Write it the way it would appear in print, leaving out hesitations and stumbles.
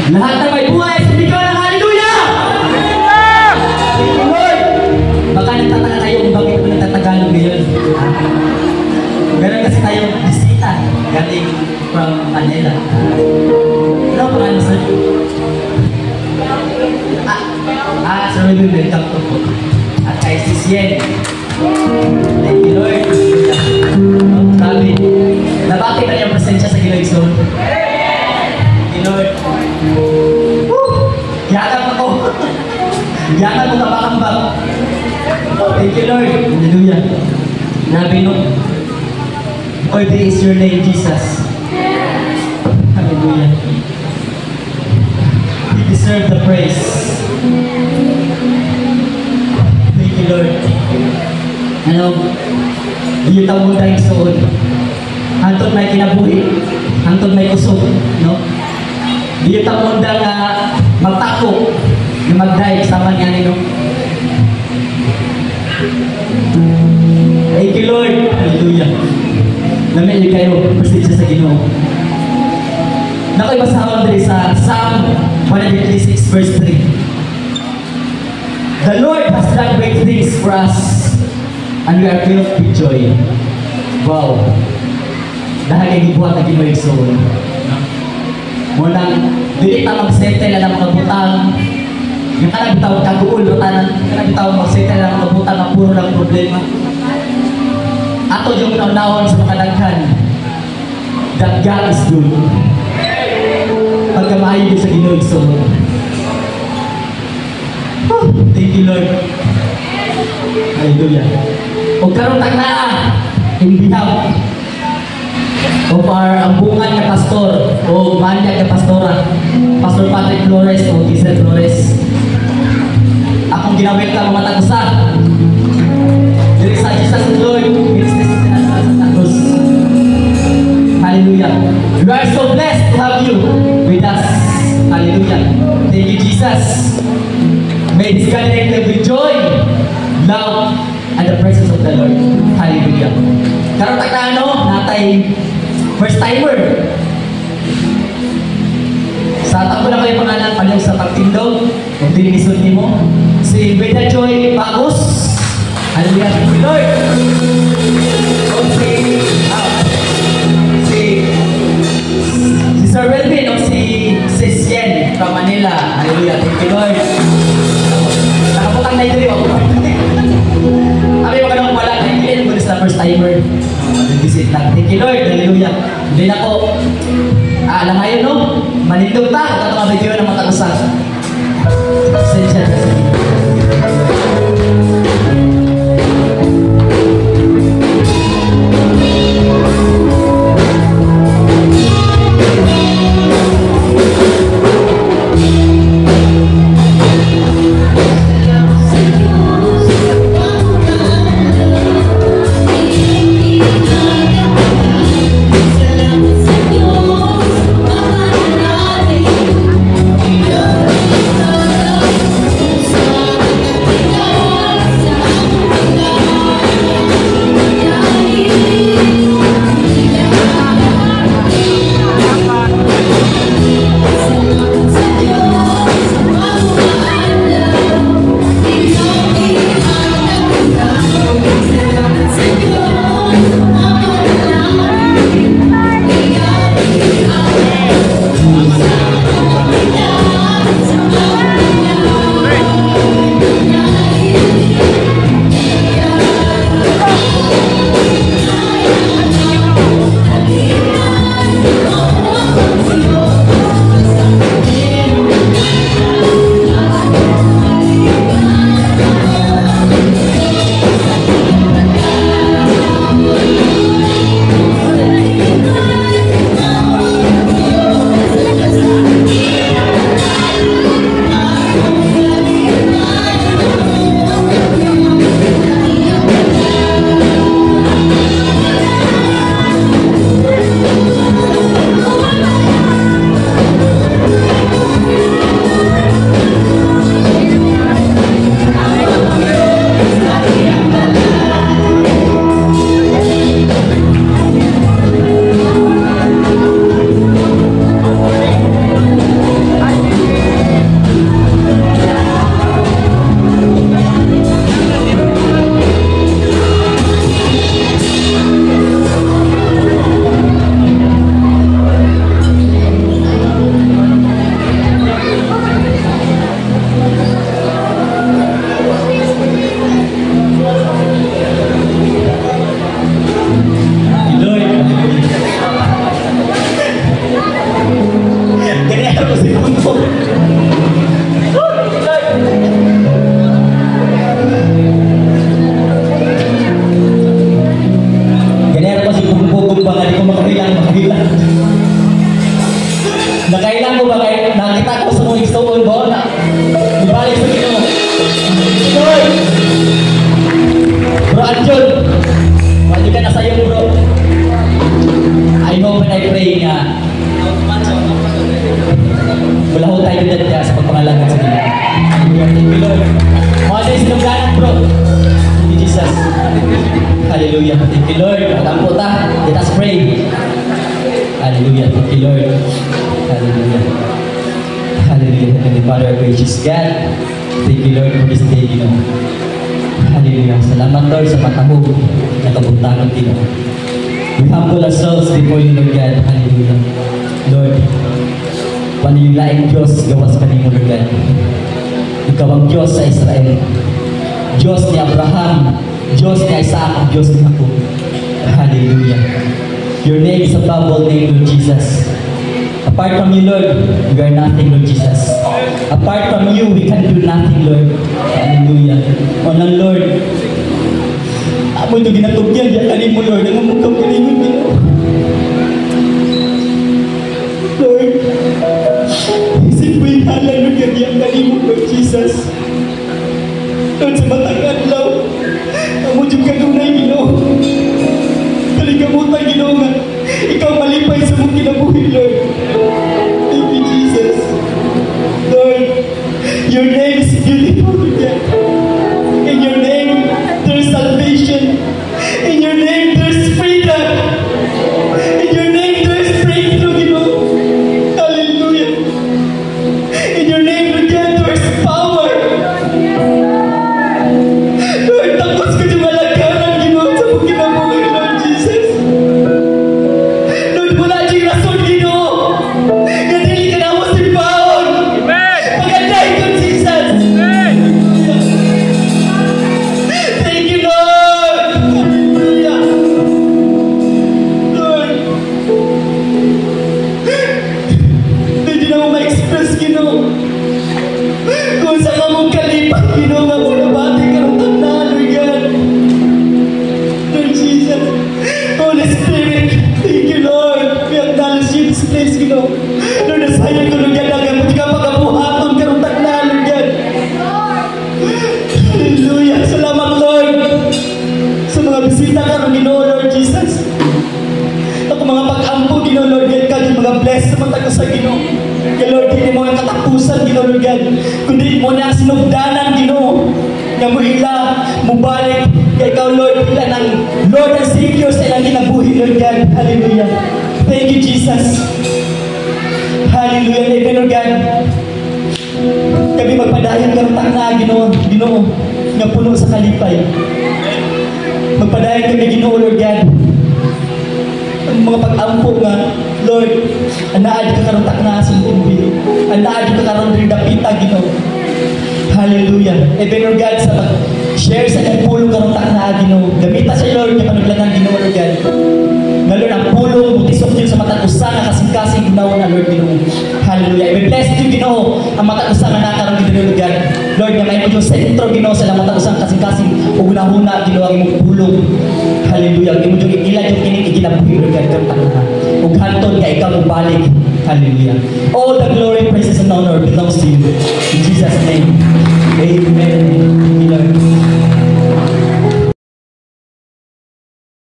Lahat na may buhay, hindi ka ng hallelujah! Lord! Baka nagtataka kayo kung bakit ko nagtatagalog ngayon. Meron kasi tayong bisita galing from Manila. Ano ang pangalan, sir? Sir, we will welcome to po. At kay Sis Yen. Thank you, Lord. Grabe. Nabakit na niyang presensya sa Giloy Zone. Thank you, Lord. Yakap ako. Yakap mo kapakambang. Thank you, Lord. Hallelujah. Grabe, no? Worthy is your name, Jesus. Hallelujah. You deserve the praise. Thank you, Lord. Ano, di tayo mo tayong soon. Hantod may kinabuhi, hantod may kusog, no? Di tayo mo tayong magtako, na mag-dive sama niya nino. Thank you, Lord. Hallelujah. Namin niyo kayo, pasensya sa Ginoo. Nakoy basahon diri sa Psalm 136 verse 3. The Lord has done great things for us, and we are filled with joy. Wow. Dahil kay gibuhat na Giloy Zone. Munang, dili ta mag-settle na mga butang. Yung kanang bitawag kaguul, kanang bitawag mag-settle na mga butang ang puro ng problema. Ato yung naunahon sa mga daghan. That God is good. Pagkamaayo sa Giloy Zone. Thank you, Lord. Hallelujah. O karon na in behalf of our ambungan na pastor o manya na pastora, Pastor Patrick Flores o Giselle Flores. Akong ginawit lang mga tagusa. There is a Jesus Lord, business na sa Santa Cruz. Hallelujah. We are so blessed to have you with us. Hallelujah. Thank you, Jesus. May this gathering filled with joy, love, and the presence of the Lord. Hallelujah. Karon takano natay first timer. Sa tako na kayo pangalan palyong sa pagtindog, kung dinilisod nimo si Beda Joy Bagos. Hallelujah. Thank you, Lord. O si Sir Welvin o si Sis Yen from Manila. Hallelujah. Thank you, Lord. Nakaputang na ito rin ako. Kami mga nang wala na yung muna sa first timer. Nag-visit lang. Thank you, Lord. Hallelujah. Hindi na po. Alam ngayon, no? Manindog ta. Ito mga video ng mga tagusan. Sensya na sa inyo. moment I pray nga, wala ho tayo dyan sa pagpangalangan sa Diyos. Thank you, Lord. Mga days ng ganak, bro. Thank you, Jesus. Hallelujah. Thank you, Lord. Matampo ta. Let us pray. Hallelujah. Thank you, Lord. Hallelujah. Hallelujah. Heavenly Father, gracious God. Thank you, Lord, for this day, Hallelujah. Salamat, Lord, sa matahog na kabuntahan, We humble ourselves before you, Lord God. Hallelujah. Lord, paninilaing Diyos, gawas ka ninyo, Lord God. Ikaw ang Diyos sa Israel. Diyos ni Abraham, Diyos ni Isaac, Diyos ni Jacob. Hallelujah. Your name is above all name, Lord Jesus. Apart from you, Lord, we are nothing, Lord Jesus. Apart from you, we can do nothing, Lord. Hallelujah. O nang Lord, amo ito ginatugyan, diyan kanin mo, Lord. Ang mukhaw kanin mo, Lord, isip mo yung halang, Lord, diyan kanin mo, Lord Jesus. Lord, sa matang adlaw, amo dyan kanunay, Kalikamutan, nga. Ikaw malipay sa mong kinabuhi, Lord. Thank you, Jesus. Lord, your name is beautiful, God. In your name, there is salvation. In your name, there is freedom. In your name, there is breakthrough, Hallelujah. In your name, Lord God, there is power. Lord, tapos ko yung malagaran, sa mong kinabuhi, Lord Jesus. Lord, wala diyang rason, nga dili ka na ako simbaon. Pagkanday ko, Jesus. Thank you, Lord. Hallelujah. Lord, hindi na mo ma-express, kung saan ka mong kalipat, nga mo nabati ka ng tanda, Lord God. Lord Jesus, Holy Spirit, thank you, Lord. We acknowledge you in this place, Lord, nasayan ko, Lord God, hanggang mo di ka pagkabuhaton ka ng tanda, Lord God. Hallelujah. Salamat, Lord, sa mga bisita ka ng Lord Jesus. At mga pag-ampo, Lord God, yung mga bless sa matag sa Kaya Lord, hindi mo ang katapusan, Lord God, kundi mo na ang sinugdanan, nga mo ila, mubalik, kaya ikaw, Lord, ila ng Lord and Savior sa ilang kinabuhi, Lord God. Hallelujah. Thank you, Jesus. Hallelujah. Amen, Lord God. Kami magpadayon ka ng takna, Ginoo, nga puno sa kalipay. Magpadayon kami, Ginoo, Lord God. Ang mga pag-ampo nga, Lord, anaad ka karong takna sa timbi. Anaad ka karong ridapita, Ginoo. Hallelujah. Amen, Lord God, sa pag-share sa pulong karong takna, Ginoo. Gamita sa Lord, yung panaglanan, Ginoo, Lord God. Na Lord, ang pulong, butisok yun sa matag-usa na kasing-kasing ginawa na, Lord, Ginoo. Hallelujah. I bless you, Ginoo, ang matag-usa na nakarong, Ginoo, Lord God. Lord, na may mo yung sentro, Ginoo, sa matag-usang kasing-kasing uguna-huna, Ginoo, ang imong pulong. Hallelujah. Ginoo, yung ilan yung kiniginabuhi, Lord God, karong takna. Ug hanton ka ikaw mong Hallelujah. All the glory, praises, and honor belongs to you. In Jesus' name.